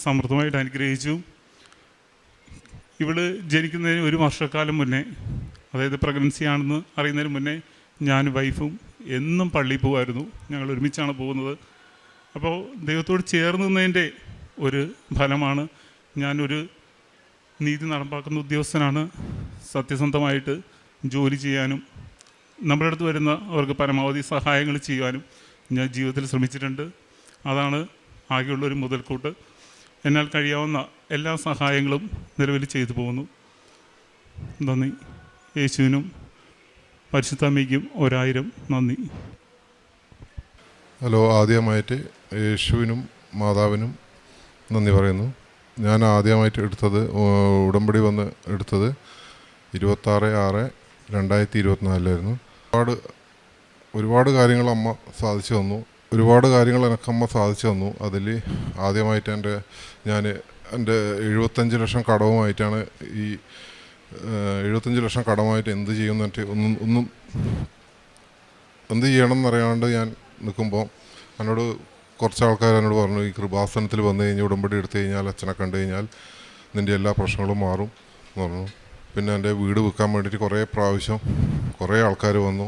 സമൃദ്ധമായിട്ട് അനുഗ്രഹിച്ചു. ഇവള് ജനിക്കുന്നതിന് 1 വർഷക്കാലം മുന്നേ, അതായത് പ്രഗ്നൻസി ആണെന്ന് അറിയുന്നതിന് മുന്നേ ഞാനും വൈഫും എന്നും പള്ളിയിൽ പോകുമായിരുന്നു. ഞങ്ങൾ ഒരുമിച്ചാണ് പോകുന്നത്. അപ്പോൾ ദൈവത്തോട് ചേർന്ന് നിന്നതിൻ്റെ ഒരു ഫലമാണ്. ഞാനൊരു നീതി നടപ്പാക്കുന്ന ഉദ്യോഗസ്ഥനാണ്. സത്യസന്ധമായിട്ട് ജോലി ചെയ്യാനും നമ്മുടെ അടുത്ത് വരുന്ന അവർക്ക് പരമാവധി സഹായങ്ങൾ ചെയ്യാനും ഞാൻ ജീവിതത്തിൽ ശ്രമിച്ചിട്ടുണ്ട്. അതാണ് ആകെയുള്ളൊരു മുതൽക്കൂട്ട്. എന്നാൽ കഴിയാവുന്ന എല്ലാ സഹായങ്ങളും നിലവിൽ ചെയ്തു പോകുന്നു. നന്ദി. യേശുവിനും പരിശുദ്ധ അമ്മയ്ക്കും 1000 നന്ദി. ഹലോ, ആദ്യമായിട്ട് യേശുവിനും മാതാവിനും നന്ദി പറയുന്നു. ഞാൻ ആദ്യമായിട്ട് എടുത്തത് ഉടമ്പടി വന്ന് എടുത്തത് 26/6/2024 ഒരുപാട് കാര്യങ്ങൾ അമ്മ സാധിച്ചു തന്നു. ഒരുപാട് കാര്യങ്ങൾ എനിക്കമ്മ സാധിച്ചു തന്നു. അതിൽ ആദ്യമായിട്ട് ഞാൻ എൻ്റെ 75 ലക്ഷം കടവുമായിട്ടാണ് ഈ 75 ലക്ഷം കടമായിട്ട് എന്ത് ചെയ്യുമെന്നിട്ട് ഒന്നും എന്ത് ചെയ്യണം എന്നറിയാണ്ട് ഞാൻ നിൽക്കുമ്പോൾ എന്നോട് കുറച്ച് ആൾക്കാർ എന്നോട് പറഞ്ഞു, ഈ കൃപാസനത്തിൽ വന്നു കഴിഞ്ഞാൽ ഉടമ്പടി എടുത്തു കഴിഞ്ഞാൽ അച്ഛനെ കണ്ടു കഴിഞ്ഞാൽ നിൻ്റെ എല്ലാ പ്രശ്നങ്ങളും മാറും എന്ന് പറഞ്ഞു. പിന്നെ എൻ്റെ വീട് വിൽക്കാൻ വേണ്ടിയിട്ട് കുറേ ആൾക്കാർ വന്നു.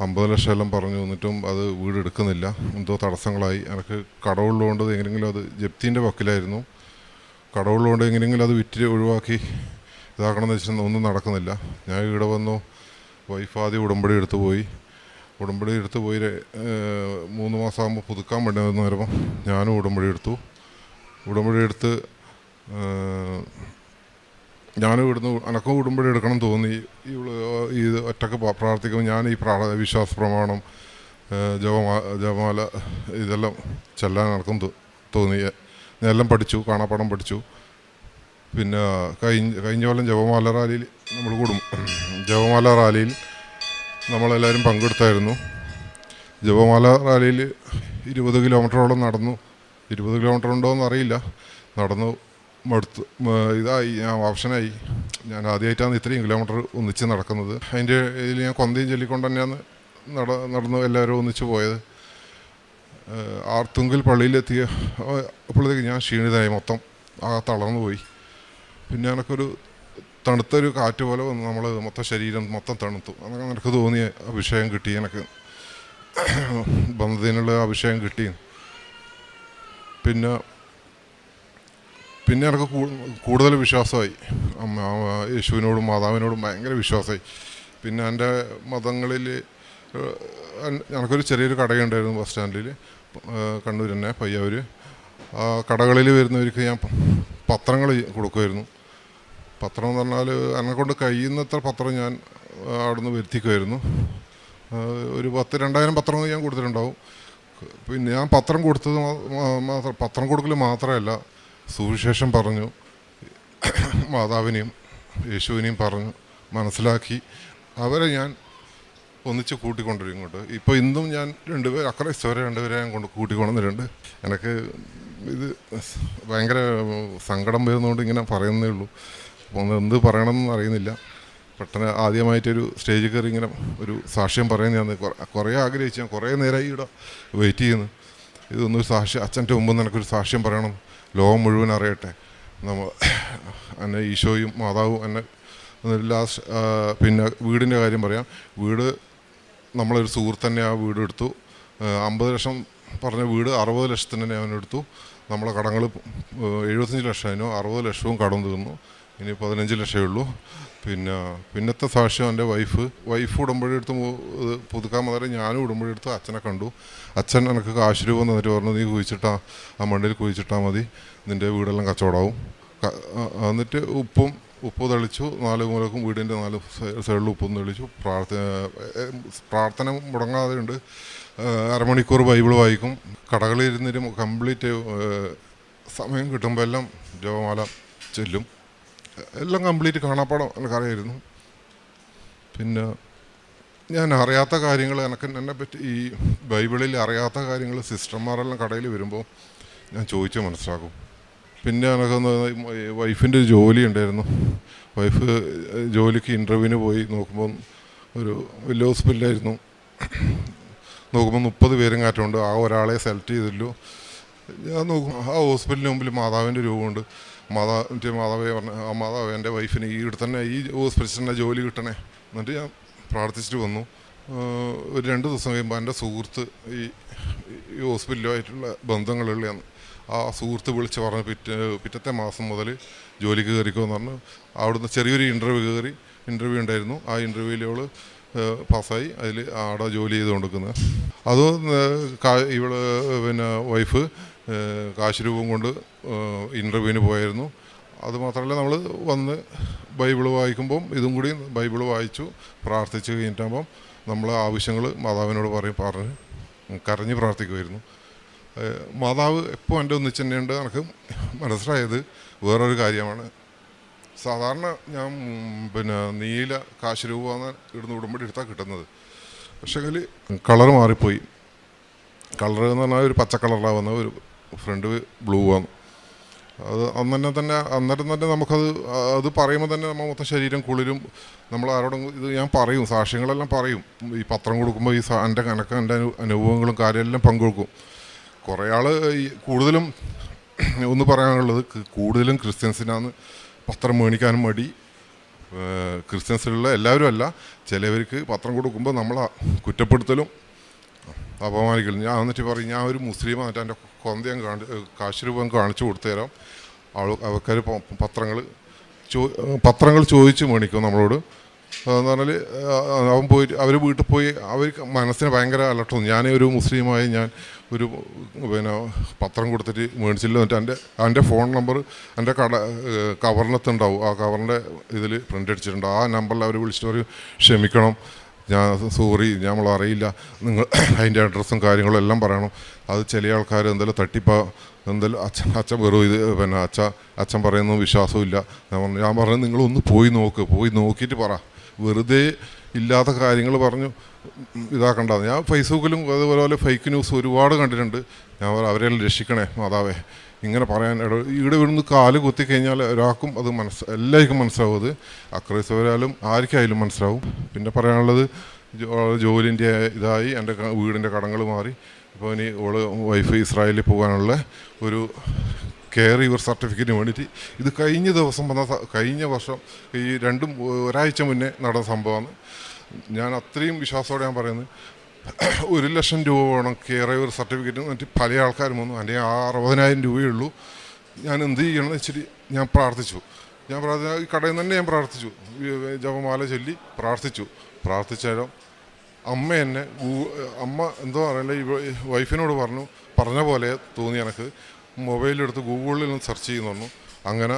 50 ലക്ഷം എല്ലാം പറഞ്ഞു. എന്നിട്ടും അത് വീട് എടുക്കുന്നില്ല, എന്തോ തടസ്സങ്ങളായി. എനിക്ക് കടവുള്ളതുകൊണ്ട് എങ്ങനെയെങ്കിലും അത് ജപ്തിൻ്റെ വക്കിലായിരുന്നു. കടവുള്ളതുകൊണ്ട് എങ്ങനെയെങ്കിലും അത് വിറ്റ് ഒഴിവാക്കി ഇതാക്കണമെന്ന് വെച്ചാൽ ഒന്നും നടക്കുന്നില്ല. ഞാൻ ഇവിടെ വന്നു. വൈഫ് ആദ്യം ഉടമ്പടി എടുത്തു പോയി 3 മാസമാകുമ്പോൾ പുതുക്കാൻ വേണ്ടി വന്നു വരുമ്പോൾ ഞാനും ഉടമ്പടി എടുത്ത് ഞാനും ഇവിടുന്ന് എനക്കും ഉടമ്പടി എടുക്കണം തോന്നി. ഇത് ഒറ്റക്ക് പ്രാർത്ഥിക്കുമ്പോൾ ഞാൻ ഈ വിശ്വാസ പ്രമാണം ജപമാല ഇതെല്ലാം ചെല്ലാൻ എനക്കും തോന്നി. ഞാൻ എല്ലാം പഠിച്ചു, കാണാപ്പാടം പഠിച്ചു. പിന്നെ കഴിഞ്ഞ കൊല്ലം ജപമാല റാലിയിൽ നമ്മളെല്ലാവരും പങ്കെടുത്തായിരുന്നു. ജപമാല റാലിയിൽ 20 കിലോമീറ്ററോളം നടന്നു. 20 കിലോമീറ്റർ ഉണ്ടോ എന്നറിയില്ല. നടന്നു മടുത്തു, ഇതായി, ഞാൻ ഓപ്ഷനായി. ഞാൻ ആദ്യമായിട്ടാണ് ഇത്രയും കിലോമീറ്റർ ഒന്നിച്ച് നടക്കുന്നത്. അതിൻ്റെ ഇതിൽ ഞാൻ കൊന്തയും ചൊല്ലിക്കൊണ്ട് തന്നെയാണ് നടന്ന് എല്ലാവരും ഒന്നിച്ച് പോയത്. ആർത്തുങ്കൽ പള്ളിയിലെത്തിയ അപ്പോഴത്തേക്ക് ഞാൻ ക്ഷീണിതനായി, മൊത്തം തളർന്നു പോയി. പിന്നെ എനിക്കൊരു തണുത്തൊരു കാറ്റ് പോലെ വന്നു, നമ്മൾ മൊത്തം ശരീരം മൊത്തം തണുത്തു. അങ്ങനെ എനിക്ക് തോന്നിയ അഭിഷേകം കിട്ടി, എനിക്ക് ബന്ധത്തിനുള്ള അഭിഷേകം കിട്ടി. പിന്നെ എനിക്ക് കൂടുതൽ വിശ്വാസമായി, യേശുവിനോടും മാതാവിനോടും ഭയങ്കര വിശ്വാസമായി. പിന്നെ എൻ്റെ മതങ്ങളിൽ എനിക്കൊരു ചെറിയൊരു കടയുണ്ടായിരുന്നു ബസ് സ്റ്റാൻഡിൽ, കണ്ണൂർ തന്നെ, പയ്യാവൂർ. ആ കടകളിൽ വരുന്നവർക്ക് ഞാൻ പത്രങ്ങൾ കൊടുക്കുമായിരുന്നു. പത്രം എന്ന് പറഞ്ഞാൽ എന്നെക്കൊണ്ട് കഴിയുന്നത്ര പത്രം ഞാൻ അവിടുന്ന് വരുത്തിക്കുമായിരുന്നു. ഒരു 10,000-2,000 പത്രങ്ങൾ ഞാൻ കൊടുത്തിട്ടുണ്ടാവും. പിന്നെ ഞാൻ പത്രം കൊടുത്തത് പത്രം കൊടുക്കൽ മാത്രമല്ല, സുവിശേഷം പറഞ്ഞു, മാതാവിനെയും യേശുവിനെയും പറഞ്ഞു മനസ്സിലാക്കി അവരെ ഞാൻ ഒന്നിച്ച് കൂട്ടിക്കൊണ്ടുവരും ഇങ്ങോട്ട്. ഇപ്പോൾ ഇന്നും ഞാൻ 2 പേർ അക്രൈസ്തവരെ 2 പേരെ ഞാൻ കൂട്ടിക്കൊണ്ടുവന്നിട്ടുണ്ട്. എനിക്ക് ഇത് ഭയങ്കര സങ്കടം വരുന്നതുകൊണ്ട് ഇങ്ങനെ പറയുന്നേ ഉള്ളൂ. എന്ത് പറയണമെന്ന് അറിയുന്നില്ല. പെട്ടെന്ന് ആദ്യമായിട്ടൊരു സ്റ്റേജിൽ കയറി ഇങ്ങനെ ഒരു സാക്ഷ്യം പറയാൻ ഞാൻ കുറേ ആഗ്രഹിച്ചു. ഞാൻ കുറേ നേരമായി ഇവിടെ വെയിറ്റ് ചെയ്യുന്നു. ഇതൊന്നൊരു സാക്ഷ്യം, അച്ഛൻ്റെ മുമ്പ് നിനക്കൊരു സാക്ഷ്യം പറയണം, ലോകം മുഴുവൻ അറിയട്ടെ, എന്നെ ഈശോയും മാതാവും എന്നെ. ലാസ്റ്റ് പിന്നെ വീടിൻ്റെ കാര്യം പറയാം. വീട് നമ്മളൊരു സുഹൃത്ത് തന്നെ ആ വീട് എടുത്തു. 50 ലക്ഷം പറഞ്ഞ വീട് 60 ലക്ഷത്തിന് തന്നെ അവനെടുത്തു. നമ്മളെ കടങ്ങൾ 75 ലക്ഷമായിരുന്നു, 60 ലക്ഷവും കടം തീർന്നു. ഇനി 15 ലക്ഷമേ ഉള്ളൂ. പിന്നത്തെ സാക്ഷ്യം എൻ്റെ വൈഫ് ഉടമ്പടി എടുത്ത് പുതുക്കാൻ മുതലേ ഞാനും ഉടമ്പടി എടുത്ത് അച്ഛനെ കണ്ടു. അച്ഛൻ എനിക്ക് കാശ് രൂപ തന്നിട്ട് പറഞ്ഞു, നീ കുഴിച്ചിട്ടാ ആ മണ്ണിൽ കുഴിച്ചിട്ടാൽ മതി, നിൻ്റെ വീടെല്ലാം കച്ചവടമാവും. എന്നിട്ട് ഉപ്പ് തെളിച്ചു, 4 മൂലക്കും വീടിൻ്റെ 4 സൈഡിൽ ഉപ്പും തെളിച്ചു. പ്രാർത്ഥന മുടങ്ങാതെ ഉണ്ട്. അരമണിക്കൂർ ബൈബിൾ വായിക്കും. കടകളിൽ ഇരുന്നിട്ട് കംപ്ലീറ്റ് സമയം കിട്ടുമ്പോൾ എല്ലാം ജപമാല ചെല്ലും. എല്ലാം കംപ്ലീറ്റ് കാണാപ്പാടം എനിക്കറിയായിരുന്നു. പിന്നെ ഞാൻ അറിയാത്ത കാര്യങ്ങൾ, എന്നെ പറ്റി ഈ ബൈബിളിൽ അറിയാത്ത കാര്യങ്ങൾ സിസ്റ്റർമാരെല്ലാം കടയിൽ വരുമ്പോൾ ഞാൻ ചോദിച്ച് മനസ്സിലാക്കും. പിന്നെ എനിക്കൊന്ന് വൈഫിൻ്റെ ഒരു ജോലി ഉണ്ടായിരുന്നു. വൈഫ് ജോലിക്ക് ഇൻ്റർവ്യൂവിന് പോയി നോക്കുമ്പോൾ ഒരു വലിയ ഹോസ്പിറ്റലായിരുന്നു. നോക്കുമ്പോൾ 30 പേരും കാറ്റുണ്ട്, ആ ഒരാളെ സെലക്ട് ചെയ്തില്ലു. ഞാൻ നോക്കും, ആ ഹോസ്പിറ്റലിന് മുമ്പിൽ മാതാവിൻ്റെ രൂപമുണ്ട്. മാതാവേ പറഞ്ഞു, ആ മാതാവ് എൻ്റെ വൈഫിന് ഈ തന്നെ ഈ ഹോസ്പിറ്റലിൽ തന്നെ ജോലി കിട്ടണേ. എന്നിട്ട് ഞാൻ പ്രാർത്ഥിച്ചിട്ട് വന്നു. ഒരു 2 ദിവസം കഴിയുമ്പോൾ എൻ്റെ സുഹൃത്ത് ഈ ഹോസ്പിറ്റലുമായിട്ടുള്ള ബന്ധങ്ങളുള്ളതാണ്. ആ സുഹൃത്ത് വിളിച്ച് പറഞ്ഞ് പിറ്റത്തെ മാസം മുതൽ ജോലിക്ക് കയറിക്കോന്ന് പറഞ്ഞു. അവിടുന്ന് ചെറിയൊരു ഇൻ്റർവ്യൂ ഉണ്ടായിരുന്നു. ആ ഇൻ്റർവ്യൂവിൽ അവൾ പാസ്സായി. അതിൽ അവിടെ ജോലി ചെയ്ത് കൊടുക്കുന്നത്. അതും ഇവള് പിന്നെ വൈഫ് കാശ് രൂപം കൊണ്ട് ഇൻ്റർവ്യൂവിന് പോയായിരുന്നു. അതുമാത്രമല്ല, നമ്മൾ വന്ന് ബൈബിള് വായിക്കുമ്പം ഇതും കൂടി ബൈബിള് വായിച്ചു പ്രാർത്ഥിച്ച് കഴിഞ്ഞിട്ടാകുമ്പം നമ്മളെ ആവശ്യങ്ങൾ മാതാവിനോട് പറഞ്ഞ് കരഞ്ഞ് പ്രാർത്ഥിക്കുമായിരുന്നു. മാതാവ് എപ്പോൾ എൻ്റെ ഒന്നിച്ച് തന്നെയുണ്ട്. എനിക്ക് മനസ്സിലായത് വേറൊരു കാര്യമാണ്. സാധാരണ ഞാൻ നീല കാശ് രൂപമാണ് ഇടുന്ന ഉടമ്പടി എടുത്താൽ കിട്ടുന്നത്. പക്ഷേങ്കിൽ കളർ മാറിപ്പോയി. കളർ എന്ന് പറഞ്ഞാൽ ഒരു പച്ച കളറിലാണ് വന്നത്, ഒരു ഫ്രണ്ട് ബ്ലൂ ആണ്. അത് അന്നേരം തന്നെ അത് പറയുമ്പോൾ തന്നെ നമ്മൾ മൊത്തം ശരീരം കുളിരും. നമ്മൾ ആരോടും ഇത് ഞാൻ പറയും, സാക്ഷ്യങ്ങളെല്ലാം പറയും. ഈ പത്രം കൊടുക്കുമ്പോൾ ഈ എൻ്റെ അനുഭവങ്ങളും കാര്യമെല്ലാം പങ്കുവെക്കും. കുറേ ആൾ കൂടുതലും ഒന്ന് പറയാനുള്ളത്, കൂടുതലും ക്രിസ്ത്യൻസിനാണ് പത്രം മേടിക്കാനും മടി. ക്രിസ്ത്യൻസിലുള്ള എല്ലാവരും അല്ല, ചിലവർക്ക് പത്രം കൊടുക്കുമ്പോൾ നമ്മളെ കുറ്റപ്പെടുത്തലും അപമാനിക്കലും. ഞാൻ എന്നിട്ട് പറയും, ഞാൻ ഒരു മുസ്ലിം എന്നിട്ട് എൻ്റെ കൊന്തയും കാശ് രൂപം കാണിച്ചു കൊടുത്തു തരാം. ആൾക്കാർ പത്രങ്ങൾ ചോദിച്ച് മേടിക്കും നമ്മളോട്. എന്ന് പറഞ്ഞാൽ അവർ വീട്ടിൽ പോയി അവർക്ക് മനസ്സിന് ഭയങ്കര അലട്ടും. ഞാൻ ഒരു മുസ്ലിമായി ഞാൻ ഒരു പത്രം കൊടുത്തിട്ട് മേടിച്ചില്ല. എന്നിട്ട് എൻ്റെ ഫോൺ നമ്പർ എൻ്റെ കവറിനകത്തുണ്ടാവും. ആ കവറിൻ്റെ ഇതിൽ പ്രിൻ്റ് അടിച്ചിട്ടുണ്ട്. ആ നമ്പറിൽ അവർ വിളിച്ചിട്ട് പറയും, ക്ഷമിക്കണം, ഞാൻ സോറി, നമ്മൾ അറിയില്ല, നിങ്ങൾ അതിൻ്റെ അഡ്രസ്സും കാര്യങ്ങളും എല്ലാം പറയണം. അത് ചില ആൾക്കാർ എന്തെങ്കിലും എന്തെങ്കിലും അച്ഛൻ വെറും ഇത് അച്ഛൻ പറയുന്ന വിശ്വാസമില്ല. ഞാൻ പറഞ്ഞു, നിങ്ങളൊന്ന് പോയി നോക്കിയിട്ട് പറ, വെറുതെ ഇല്ലാത്ത കാര്യങ്ങൾ പറഞ്ഞു ഇതാക്കണ്ട. ഞാൻ ഫേസ്ബുക്കിലും അതുപോലെ ഫേക്ക് ന്യൂസ് ഒരുപാട് കണ്ടിട്ടുണ്ട്. ഞാൻ അവരെല്ലാം രക്ഷിക്കണേ മാതാവേ, ഇങ്ങനെ പറയാൻ ഇവിടെ ഇവിടുന്ന് കാല് കുത്തിക്കഴിഞ്ഞാൽ ഒരാൾക്കും അത് എല്ലാവർക്കും മനസ്സിലാവും. അത് അക്രൈസ്തവരായാലും ആർക്കായാലും മനസ്സിലാവും. പിന്നെ പറയാനുള്ളത് ജോലിൻ്റെ ഇതായി എൻ്റെ വീടിൻ്റെ കടങ്ങൾ മാറി. ഇപ്പോൾ ഇനി വൈഫ് ഇസ്രായേലിൽ പോകാനുള്ള ഒരു കെയർ യുവർ സർട്ടിഫിക്കറ്റിന് വേണ്ടിയിട്ട് ഇത് കഴിഞ്ഞ വർഷം ഈ ഒരാഴ്ച മുന്നേ നടന്ന സംഭവമാണ്. ഞാൻ അത്രയും വിശ്വാസത്തോടെ ഞാൻ പറയുന്നത് 1,00,000 രൂപ വേണം കെയർ യുവർ സർട്ടിഫിക്കറ്റ്. എന്നിട്ട് പല ആൾക്കാരും വന്നു, എൻ്റെ 60,000 രൂപയേ ഉള്ളൂ, ഞാൻ എന്ത് ചെയ്യണമെന്ന് വെച്ചിട്ട് ഞാൻ പ്രാർത്ഥിച്ചു. ഈ കടയിൽ നിന്ന് തന്നെ ഞാൻ പ്രാർത്ഥിച്ചു, ജപമാല ചൊല്ലി പ്രാർത്ഥിച്ചാലും അമ്മ എന്തോ അറിയില്ല, ഈ വൈഫിനോട് പറഞ്ഞ പോലെ തോന്നി എനിക്ക്. മൊബൈലെടുത്ത് ഗൂഗിളിൽ നിന്ന് സെർച്ച് ചെയ്യുന്നു പറഞ്ഞു. അങ്ങനെ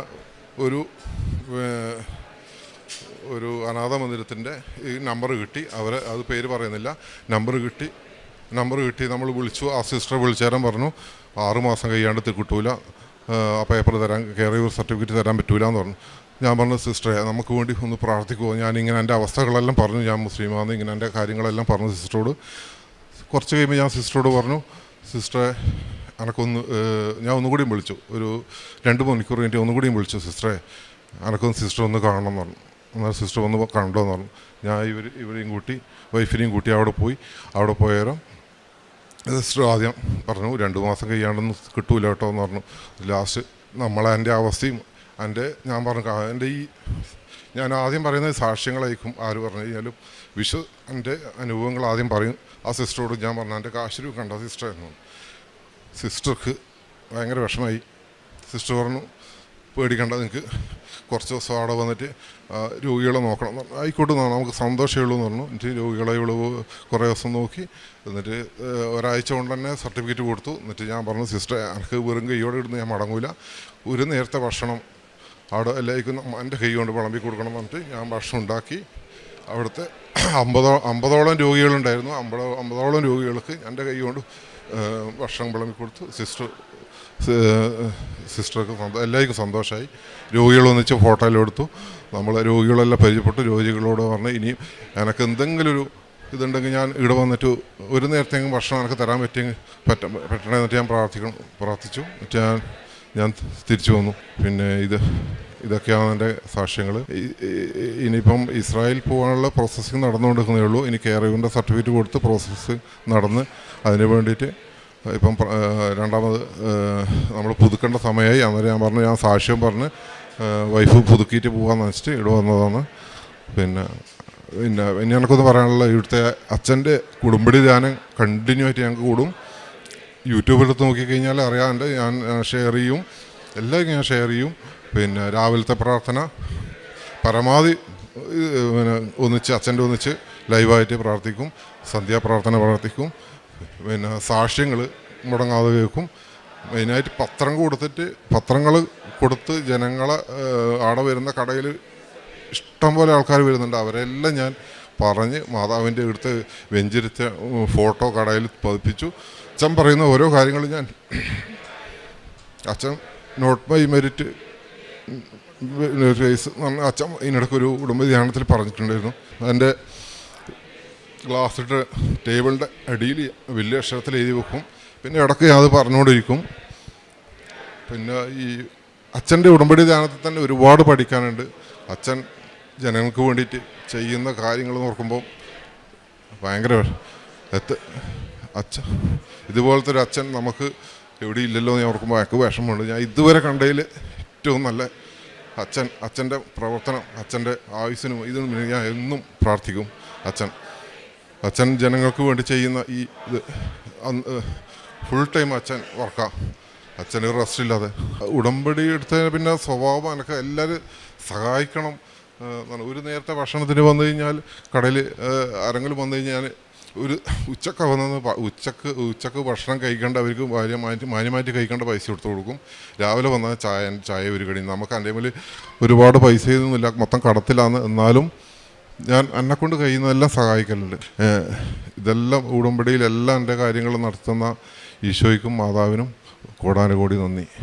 ഒരു അനാഥ മന്ദിരത്തിൻ്റെ ഈ നമ്പർ കിട്ടി. അത് പേര് പറയുന്നില്ല. നമ്പർ കിട്ടി നമ്മൾ വിളിച്ചു. ആ സിസ്റ്ററെ വിളിച്ചേരാൻ പറഞ്ഞു 6 മാസം കഴിയാണ്ട് കിട്ടൂല, ആ പേപ്പർ കെയർ യുവർ സർട്ടിഫിക്കറ്റ് തരാൻ പറ്റൂല എന്ന് പറഞ്ഞു. ഞാൻ പറഞ്ഞു, സിസ്റ്ററെ നമുക്ക് വേണ്ടി ഒന്ന് പ്രാർത്ഥിക്കുമോ? ഞാനിങ്ങനെ എൻ്റെ അവസ്ഥകളെല്ലാം പറഞ്ഞു, ഞാൻ മുസ്ലിമാണ്, ഇങ്ങനെ എൻ്റെ കാര്യങ്ങളെല്ലാം പറഞ്ഞു സിസ്റ്ററോട്. കുറച്ച് കഴിയുമ്പോൾ ഞാൻ സിസ്റ്ററോട് പറഞ്ഞു, സിസ്റ്ററെ ഞാൻ ഒന്നുകൂടിയും വിളിച്ചു, ഒരു 2 മണിക്കൂർ കഴിഞ്ഞിട്ട് ഒന്നുകൂടിയും വിളിച്ചു, സിസ്റ്ററെ സിസ്റ്റർ ഒന്ന് കാണണം എന്ന് പറഞ്ഞു. എന്നാൽ സിസ്റ്റർ ഒന്ന് കണ്ടോന്ന് പറഞ്ഞു. ഞാൻ ഇവരെയും കൂട്ടി വൈഫിനെയും കൂട്ടി അവിടെ പോയാലും സിസ്റ്റർ ആദ്യം പറഞ്ഞു 2 മാസം കഴിയാണ്ടൊന്നും കിട്ടൂല കേട്ടോ എന്ന് പറഞ്ഞു. ലാസ്റ്റ് എൻ്റെ അവസ്ഥയും ഞാൻ പറഞ്ഞു, ഞാൻ ആദ്യം പറയുന്നത് സാക്ഷ്യങ്ങളായിരിക്കും ആര് പറഞ്ഞു കഴിഞ്ഞാലും എൻ്റെ അനുഭവങ്ങൾ ആദ്യം പറയും. ആ സിസ്റ്ററോട് ഞാൻ പറഞ്ഞു, എൻ്റെ കാശ് രൂപ കണ്ട സിസ്റ്റർ എന്ന്. സിസ്റ്റർക്ക് ഭയങ്കര വിഷമമായി. സിസ്റ്റർ പറഞ്ഞു, പേടിക്കണ്ട, നിങ്ങൾക്ക് കുറച്ച് ദിവസം അവിടെ വന്നിട്ട് രോഗികളെ നോക്കണം. ആയിക്കോട്ടെ നമുക്ക് സന്തോഷമേ ഉള്ളൂ എന്ന് പറഞ്ഞു. എന്നിട്ട് രോഗികളെ കുറേ ദിവസം നോക്കി, എന്നിട്ട് ഒരാഴ്ച കൊണ്ട് തന്നെ സർട്ടിഫിക്കറ്റ് കൊടുത്തു. എന്നിട്ട് ഞാൻ പറഞ്ഞു, സിസ്റ്റർ എനിക്ക് വെറും കൈയോടെ ഇടുന്ന് ഞാൻ മടങ്ങൂല, ഒരു നേരത്തെ ഭക്ഷണം അവിടെ എല്ലാവർക്കും എൻ്റെ കൈ കൊണ്ട് വിളമ്പി കൊടുക്കണം എന്ന് പറഞ്ഞിട്ട് ഞാൻ ഭക്ഷണം ഉണ്ടാക്കി. അവിടുത്തെ 50ഓളം രോഗികളുണ്ടായിരുന്നു. 50ഓളം രോഗികൾക്ക് എൻ്റെ കൈ കൊണ്ട് ഭക്ഷണം വിളമ്പി കൊടുത്തു. സിസ്റ്റർക്ക് എല്ലാവർക്കും സന്തോഷമായി. രോഗികൾ ഒന്നിച്ച് ഫോട്ടോയിലെടുത്തു. നമ്മൾ രോഗികളെല്ലാം പരിചയപ്പെട്ടു. രോഗികളോട് പറഞ്ഞ് ഇനിയും എനിക്ക് എന്തെങ്കിലും ഒരു ഇതുണ്ടെങ്കിൽ ഞാൻ ഇവിടെ വന്നിട്ട് ഒരു നേരത്തെങ്കിലും ഭക്ഷണം എനിക്ക് തരാൻ പറ്റണമെന്നിട്ട് ഞാൻ പ്രാർത്ഥിച്ചു. എന്നിട്ട് ഞാൻ തിരിച്ചു വന്നു. പിന്നെ ഇതൊക്കെയാണ് എൻ്റെ സാക്ഷ്യങ്ങൾ. ഇനിയിപ്പം ഇസ്രായേൽ പോകാനുള്ള പ്രോസസ്സിങ് നടന്നുകൊണ്ടിരിക്കുന്നേ ഉള്ളൂ. ഇനി കെയർ യുവറിൻ്റെ സർട്ടിഫിക്കറ്റ് കൊടുത്ത് പ്രോസസ്സ് നടന്ന് അതിന് വേണ്ടിയിട്ട് ഇപ്പം രണ്ടാമത് നമ്മൾ പുതുക്കേണ്ട സമയമായി. അന്നേരം ഞാൻ പറഞ്ഞു, ഞാൻ സാക്ഷ്യം പറഞ്ഞ് വൈഫ് പുതുക്കിയിട്ട് പോകാമെന്ന് വെച്ചിട്ട് ഇവിടെ വന്നതാണ്. പിന്നെ എനിക്കൊന്ന് പറയാനുള്ള, ഇവിടുത്തെ അച്ഛൻ്റെ കുടുംബടി ധ്യാനം കണ്ടിന്യൂ ആയിട്ട് ഞങ്ങൾക്ക് കൂടും. യൂട്യൂബിലെടുത്ത് നോക്കിക്കഴിഞ്ഞാൽ അറിയാണ്ട് ഞാൻ ഷെയർ ചെയ്യും, എല്ലാവർക്കും ഞാൻ ഷെയർ ചെയ്യും. പിന്നെ രാവിലത്തെ പ്രാർത്ഥന പരമാവധി ഒന്നിച്ച് ലൈവായിട്ട് പ്രാർത്ഥിക്കും. സന്ധ്യാപ്രാർത്ഥന പ്രാർത്ഥിക്കും. പിന്നെ സാക്ഷ്യങ്ങൾ മുടങ്ങാതെ കേൾക്കും. മെയിനായിട്ട് പത്രങ്ങൾ കൊടുത്ത് ജനങ്ങളെ അവിടെ വരുന്ന കടയിൽ ഇഷ്ടംപോലെ ആൾക്കാർ വരുന്നുണ്ട്. അവരെല്ലാം ഞാൻ പറഞ്ഞ് മാതാവിൻ്റെ അടുത്ത് വെഞ്ചരിച്ച ഫോട്ടോ കടയിൽ പതിപ്പിച്ചു. അച്ഛൻ പറയുന്ന ഓരോ കാര്യങ്ങളും അച്ഛൻ നോട്ട് ബൈ മെറിറ്റ് കേസ് അച്ഛൻ ഇതിനിടയ്ക്കൊരു കുടുംബ ധ്യാനത്തിൽ പറഞ്ഞിട്ടുണ്ടായിരുന്നു. എൻ്റെ ഗ്ലാസ്സിട്ട് ടേബിളിൻ്റെ അടിയിൽ വലിയ അക്ഷരത്തിൽ എഴുതി വെക്കും. പിന്നെ ഇടയ്ക്ക് അത് പറഞ്ഞുകൊണ്ടിരിക്കും. പിന്നെ ഈ അച്ഛൻ്റെ ഉടമ്പടി ധ്യാനത്തിൽ തന്നെ ഒരുപാട് പഠിക്കാനുണ്ട്. അച്ഛൻ ജനങ്ങൾക്ക് വേണ്ടിയിട്ട് ചെയ്യുന്ന കാര്യങ്ങൾ നോക്കുമ്പോൾ ഭയങ്കര അച്ഛൻ ഇതുപോലത്തെ ഒരു അച്ഛൻ നമുക്ക് എവിടെ ഇല്ലല്ലോ എന്ന് ഓർക്കുമ്പോൾ എനിക്ക് വിഷമമുണ്ട്. ഞാൻ ഇതുവരെ കണ്ടതിൽ ഏറ്റവും നല്ല അച്ഛൻ്റെ പ്രവർത്തനം, അച്ഛൻ്റെ ആയുസ്സിനും ഇതിനും ഞാൻ എന്നും പ്രാർത്ഥിക്കും. അച്ഛൻ ജനങ്ങൾക്ക് വേണ്ടി ചെയ്യുന്ന ഇത് ഫുൾ ടൈം അച്ഛൻ വർക്കാണ്. അച്ഛന് റെസ്റ്റ് ഇല്ലാതെ ഉടമ്പടി എടുത്തതിന് പിന്നെ സ്വഭാവം എനിക്ക് എല്ലാവരും സഹായിക്കണം. ഒരു നേരത്തെ ഭക്ഷണത്തിന് വന്നു കഴിഞ്ഞാൽ കടയിൽ ആരെങ്കിലും വന്നു കഴിഞ്ഞാൽ ഒരു ഉച്ചക്ക വന്നത് ഉച്ചക്ക് ഭക്ഷണം കഴിക്കേണ്ട അവർക്ക് മാന്യമായിട്ട് കഴിക്കേണ്ട പൈസ എടുത്തു കൊടുക്കും. രാവിലെ വന്നാൽ ചായ ഒരു കടി. നമുക്ക് എൻ്റെ മേൽ ഒരുപാട് പൈസയൊന്നുമില്ല, മൊത്തം കടത്തിലാണ്. എന്നാലും ഞാൻ എന്നെക്കൊണ്ട് കഴിയുന്നതെല്ലാം സഹായിക്കലുണ്ട്. ഇതെല്ലാം ഉടമ്പടിയിലെല്ലാം എൻ്റെ കാര്യങ്ങൾ നടത്തുന്ന ഈശോയ്ക്കും മാതാവിനും കോടാനുകോടി നന്ദി.